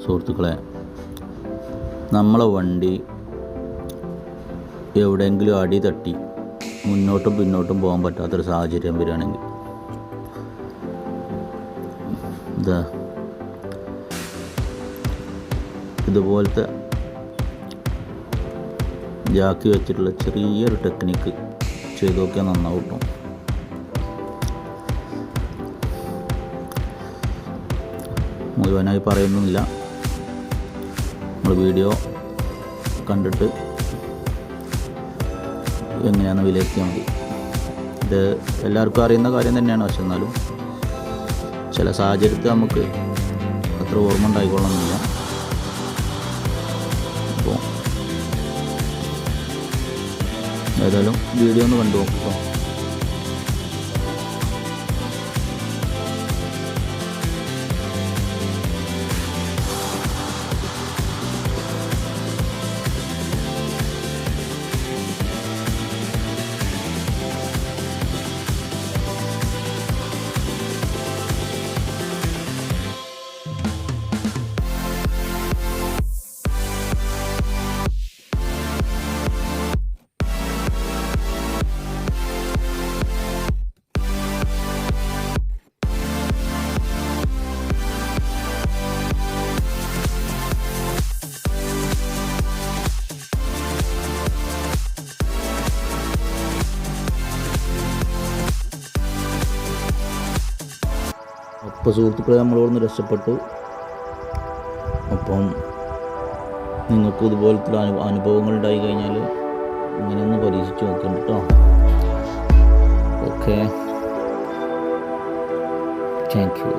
സുഹൃത്തുക്കളെ, നമ്മളെ വണ്ടി എവിടെയെങ്കിലും അടി തട്ടി മുന്നോട്ടും പിന്നോട്ടും പോകാൻ പറ്റാത്തൊരു സാഹചര്യം വരികയാണെങ്കിൽ ഇതുപോലത്തെ ജാക്കി വെച്ചിട്ടുള്ള ചെറിയൊരു ടെക്നിക്ക് ചെയ്ത് നോക്കിയാൽ നന്നാവും കേട്ടോ. മുഴുവനായി പറയുന്നില്ല, നമ്മൾ വീഡിയോ കണ്ടിട്ട് എങ്ങനെയാണെന്ന് വിലയിരുത്തിയാൽ മതി. ഇത് എല്ലാവർക്കും അറിയുന്ന കാര്യം തന്നെയാണ്, പക്ഷെ എന്നാലും ചില സാഹചര്യത്തിൽ നമുക്ക് അത്ര ഓർമ്മ ഉണ്ടായിക്കൊള്ളണമെന്നില്ല. അപ്പോൾ ഏതായാലും വീഡിയോ ഒന്ന് കണ്ടു നോക്കാം. അപ്പോൾ സുഹൃത്തുക്കളെ, നമ്മളോടൊന്ന് രക്ഷപ്പെട്ടു. അപ്പം നിങ്ങൾക്ക് ഇതുപോലത്തെ അനുഭവങ്ങൾ ഉണ്ടായി കഴിഞ്ഞാൽ ഇങ്ങനെയൊന്ന് പരീക്ഷിച്ച് നോക്കണം കേട്ടോ. Okay, thank you.